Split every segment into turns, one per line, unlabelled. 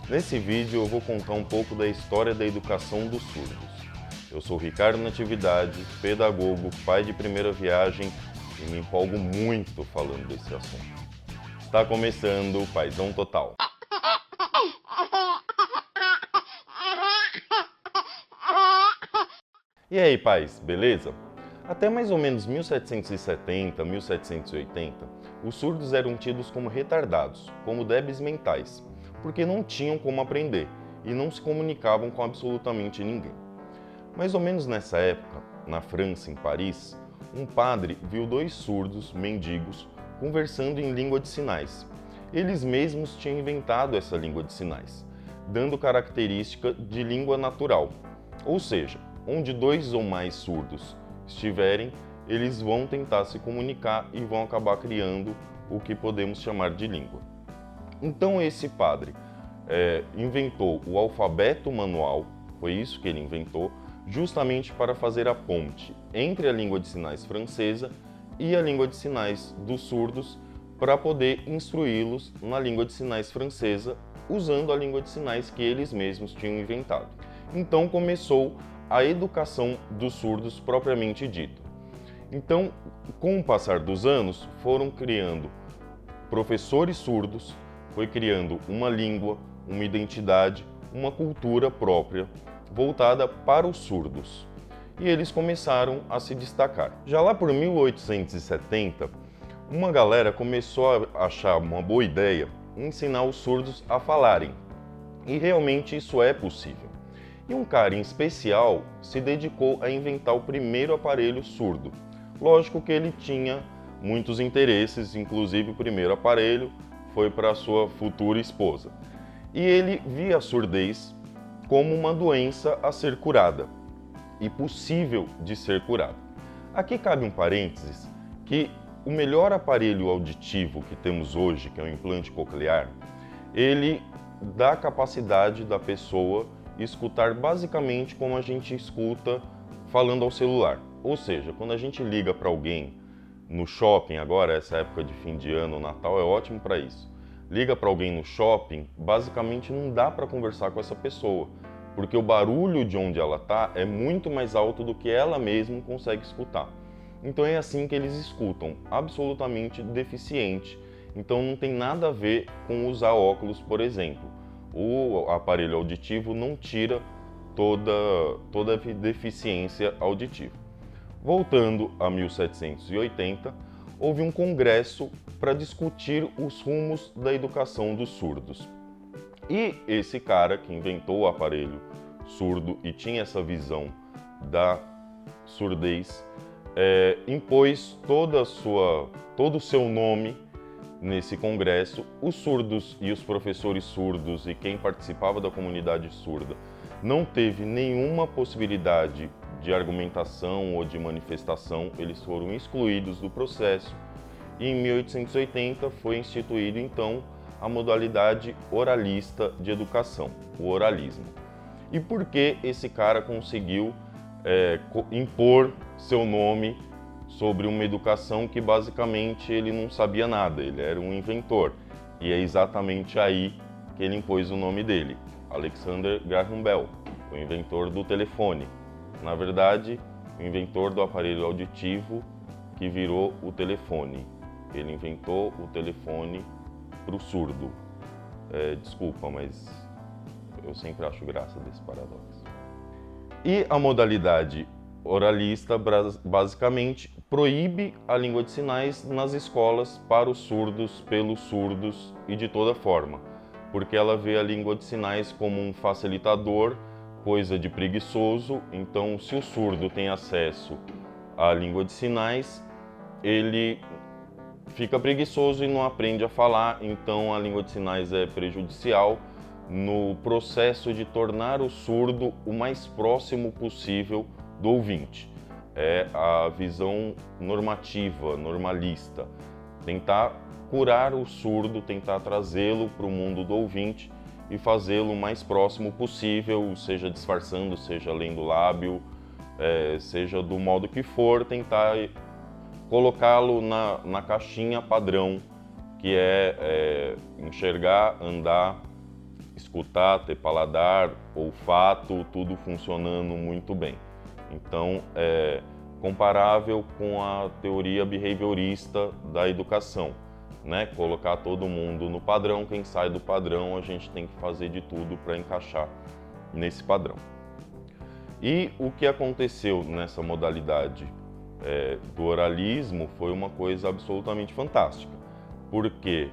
Nesse vídeo eu vou contar um pouco da história da educação dos surdos. Eu sou Ricardo Natividade, pedagogo, pai de primeira viagem e me empolgo muito falando desse assunto. Está começando o Paizão Total. E aí, pais, beleza? Até mais ou menos 1770, 1780, os surdos eram tidos como retardados, como débeis mentais, porque não tinham como aprender e não se comunicavam com absolutamente ninguém. Mais ou menos nessa época, na França, em Paris, um padre viu dois surdos, mendigos, conversando em língua de sinais. Eles mesmos tinham inventado essa língua de sinais, dando característica de língua natural, ou seja, onde dois ou mais surdos estiverem, eles vão tentar se comunicar e vão acabar criando o que podemos chamar de língua. Então esse padre inventou o alfabeto manual, foi isso que ele inventou, justamente para fazer a ponte entre a língua de sinais francesa e a língua de sinais dos surdos, para poder instruí-los na língua de sinais francesa, usando a língua de sinais que eles mesmos tinham inventado. Então começou a educação dos surdos propriamente dita. Então, com o passar dos anos, foram criando professores surdos, foi criando uma língua, uma identidade, uma cultura própria, voltada para os surdos. E eles começaram a se destacar. Já lá por 1870, uma galera começou a achar uma boa ideia ensinar os surdos a falarem. E realmente isso é possível. E um cara em especial se dedicou a inventar o primeiro aparelho surdo. Lógico que ele tinha muitos interesses, inclusive o primeiro aparelho foi para sua futura esposa. E ele via a surdez como uma doença a ser curada e possível de ser curada. Aqui cabe um parênteses que o melhor aparelho auditivo que temos hoje, que é o implante coclear, ele dá a capacidade da pessoa escutar basicamente como a gente escuta falando ao celular. Ou seja, quando a gente liga para alguém no shopping, agora essa época de fim de ano, Natal é ótimo para isso. Liga para alguém no shopping, basicamente não dá para conversar com essa pessoa, porque o barulho de onde ela está é muito mais alto do que ela mesma consegue escutar. Então é assim que eles escutam, absolutamente deficiente. Então não tem nada a ver com usar óculos, por exemplo. O aparelho auditivo não tira toda a deficiência auditiva. Voltando a 1780, houve um congresso para discutir os rumos da educação dos surdos. E esse cara que inventou o aparelho surdo e tinha essa visão da surdez, impôs todo o seu nome nesse congresso. Os surdos e os professores surdos e quem participava da comunidade surda não teve nenhuma possibilidade de argumentação ou de manifestação, eles foram excluídos do processo e em 1880 foi instituído então a modalidade oralista de educação, o oralismo. E por que esse cara conseguiu impor seu nome sobre uma educação que basicamente ele não sabia nada, ele era um inventor. E é exatamente aí que ele impôs o nome dele, Alexander Graham Bell, o inventor do telefone. Na verdade, o inventor do aparelho auditivo que virou o telefone. Ele inventou o telefone para o surdo. Desculpa, mas eu sempre acho graça desse paradoxo. E a modalidade oralista, basicamente, proíbe a língua de sinais nas escolas para os surdos, pelos surdos e de toda forma, porque ela vê a língua de sinais como um facilitador, coisa de preguiçoso. Então, se o surdo tem acesso à língua de sinais, ele fica preguiçoso e não aprende a falar, então a língua de sinais é prejudicial no processo de tornar o surdo o mais próximo possível do ouvinte. É a visão normativa, normalista, tentar curar o surdo, tentar trazê-lo para o mundo do ouvinte e fazê-lo o mais próximo possível, seja disfarçando, seja lendo lábio, seja do modo que for, tentar colocá-lo na caixinha padrão, que é enxergar, andar, escutar, ter paladar, olfato, tudo funcionando muito bem. Então, é comparável com a teoria behaviorista da educação, né? Colocar todo mundo no padrão, quem sai do padrão, a gente tem que fazer de tudo para encaixar nesse padrão. E o que aconteceu nessa modalidade do oralismo foi uma coisa absolutamente fantástica, porque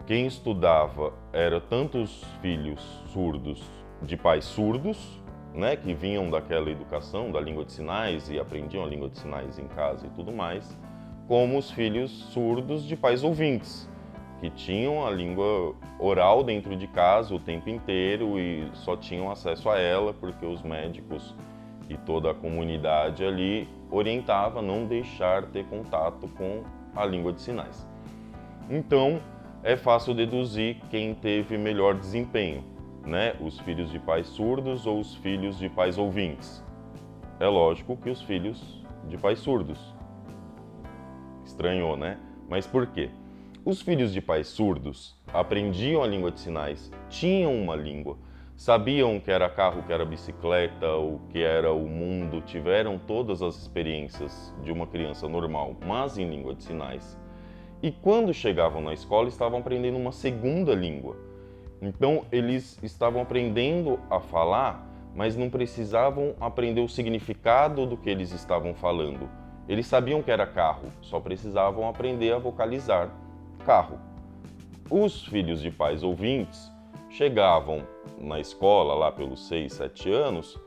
quem estudava era tanto os filhos surdos de pais surdos, né, que vinham daquela educação da língua de sinais e aprendiam a língua de sinais em casa e tudo mais, como os filhos surdos de pais ouvintes, que tinham a língua oral dentro de casa o tempo inteiro e só tinham acesso a ela porque os médicos e toda a comunidade ali orientava a não deixar ter contato com a língua de sinais. Então, é fácil deduzir quem teve melhor desempenho, né? Os filhos de pais surdos ou os filhos de pais ouvintes? É lógico que os filhos de pais surdos. Estranhou, né? Mas por quê? Os filhos de pais surdos aprendiam a língua de sinais, tinham uma língua, sabiam o que era carro, o que era bicicleta, o que era o mundo, tiveram todas as experiências de uma criança normal, mas em língua de sinais. E quando chegavam na escola, estavam aprendendo uma segunda língua. Então, eles estavam aprendendo a falar, mas não precisavam aprender o significado do que eles estavam falando. Eles sabiam que era carro, só precisavam aprender a vocalizar carro. Os filhos de pais ouvintes chegavam na escola, lá pelos 6, 7 anos,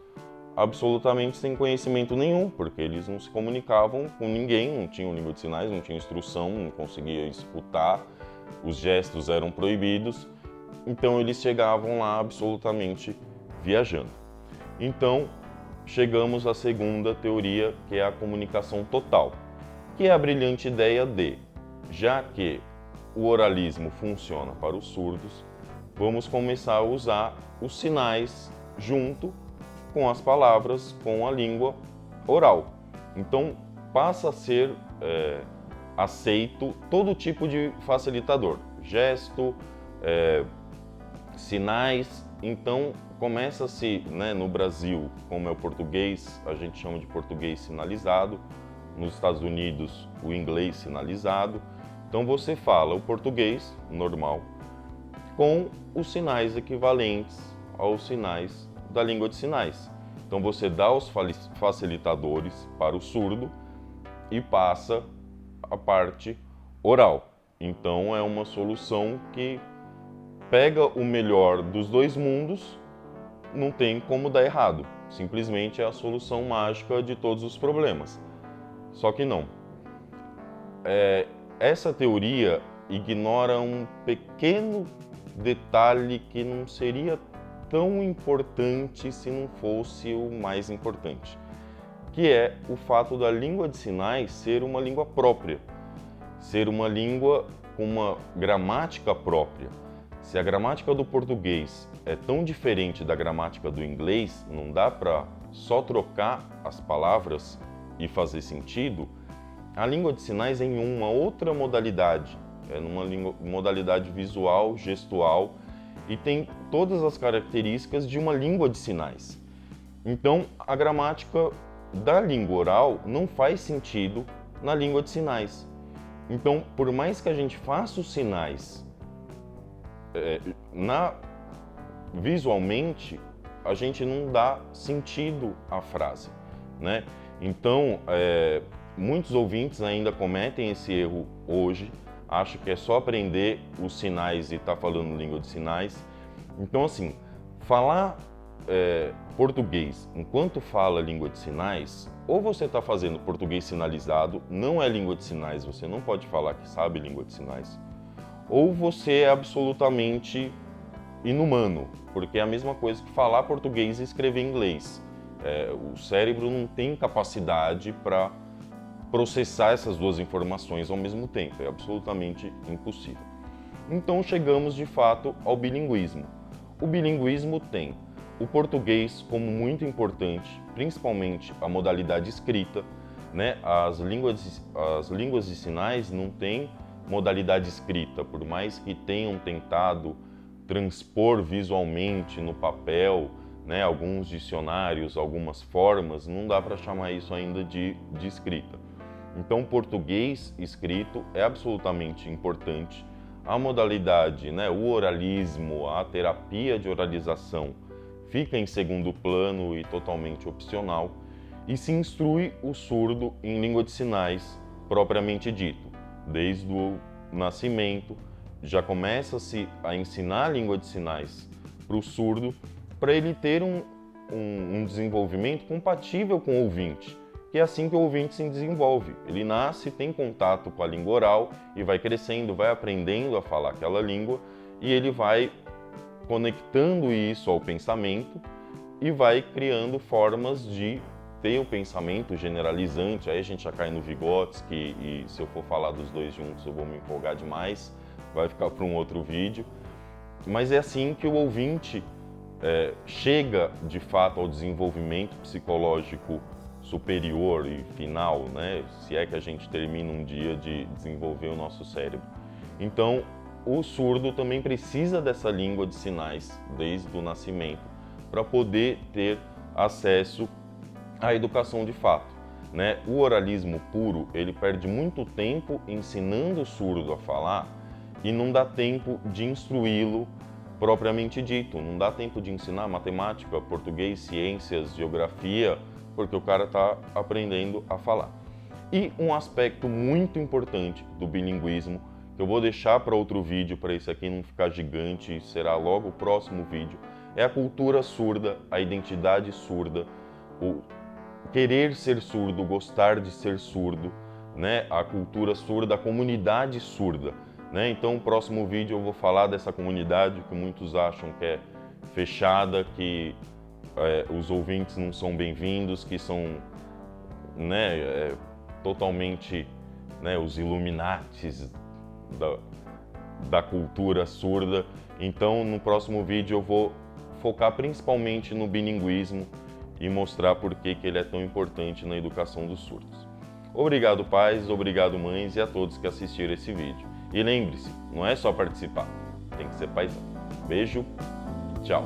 absolutamente sem conhecimento nenhum, porque eles não se comunicavam com ninguém, não tinham língua de sinais, não tinham instrução, não conseguiam escutar, os gestos eram proibidos, então eles chegavam lá absolutamente viajando. Então, chegamos à segunda teoria, que é a comunicação total, que é a brilhante ideia de, já que o oralismo funciona para os surdos, vamos começar a usar os sinais junto com as palavras, com a língua oral. Então, passa a ser aceito todo tipo de facilitador, gesto, sinais. Então, começa-se, né, no Brasil, como é o português, a gente chama de português sinalizado, nos Estados Unidos, o inglês sinalizado. Então, você fala o português normal com os sinais equivalentes aos sinais da língua de sinais. Então você dá os facilitadores para o surdo e passa a parte oral. Então é uma solução que pega o melhor dos dois mundos, não tem como dar errado. Simplesmente é a solução mágica de todos os problemas. Só que não. Essa teoria ignora um pequeno detalhe que não seria tão importante se não fosse o mais importante, que é o fato da língua de sinais ser uma língua própria, ser uma língua com uma gramática própria. Se a gramática do português é tão diferente da gramática do inglês, não dá para só trocar as palavras e fazer sentido, a língua de sinais é em uma outra modalidade, é numa modalidade visual, gestual, e tem todas as características de uma língua de sinais. Então, a gramática da língua oral não faz sentido na língua de sinais. Então, por mais que a gente faça os sinais visualmente, a gente não dá sentido à frase, né? Então, muitos ouvintes ainda cometem esse erro hoje, acham que é só aprender os sinais e estar falando língua de sinais. Então, assim, falar português enquanto fala língua de sinais, ou você está fazendo português sinalizado, não é língua de sinais, você não pode falar que sabe língua de sinais, ou você é absolutamente inumano, porque é a mesma coisa que falar português e escrever inglês. O cérebro não tem capacidade para processar essas duas informações ao mesmo tempo, é absolutamente impossível. Então chegamos de fato ao bilinguismo. O bilinguismo tem o português como muito importante, principalmente a modalidade escrita, né? As línguas de sinais não têm modalidade escrita, por mais que tenham tentado transpor visualmente no papel, né, alguns dicionários, algumas formas, não dá para chamar isso ainda de escrita. Então, o português escrito é absolutamente importante. A modalidade, né, o oralismo, a terapia de oralização fica em segundo plano e totalmente opcional, e se instrui o surdo em língua de sinais propriamente dito. Desde o nascimento, já começa-se a ensinar a língua de sinais para o surdo, para ele ter um desenvolvimento compatível com o ouvinte, que é assim que o ouvinte se desenvolve. Ele nasce, tem contato com a língua oral e vai crescendo, vai aprendendo a falar aquela língua, e ele vai conectando isso ao pensamento e vai criando formas de ter o pensamento generalizante. Aí a gente já cai no Vygotsky, e se eu for falar dos dois juntos eu vou me empolgar demais, vai ficar para um outro vídeo. Mas é assim que o ouvinte chega de fato ao desenvolvimento psicológico superior e final, né? Se é que a gente termina um dia de desenvolver o nosso cérebro. Então, o surdo também precisa dessa língua de sinais desde o nascimento para poder ter acesso à educação de fato, né? O oralismo puro, ele perde muito tempo ensinando o surdo a falar e não dá tempo de instruí-lo propriamente dito. Não dá tempo de ensinar matemática, português, ciências, geografia, porque o cara está aprendendo a falar. E um aspecto muito importante do bilinguismo, que eu vou deixar para outro vídeo, para esse aqui não ficar gigante, será logo o próximo vídeo, é a cultura surda, a identidade surda, o querer ser surdo, gostar de ser surdo, né? A cultura surda, a comunidade surda, né? Então, no próximo vídeo eu vou falar dessa comunidade que muitos acham que é fechada, que os ouvintes não são bem-vindos, que são, né, totalmente, né, os Illuminatis da cultura surda. Então, no próximo vídeo eu vou focar principalmente no bilinguismo e mostrar por que ele é tão importante na educação dos surdos. Obrigado, pais, obrigado, mães, e a todos que assistiram esse vídeo. E lembre-se, não é só participar, tem que ser paizão. Beijo, tchau!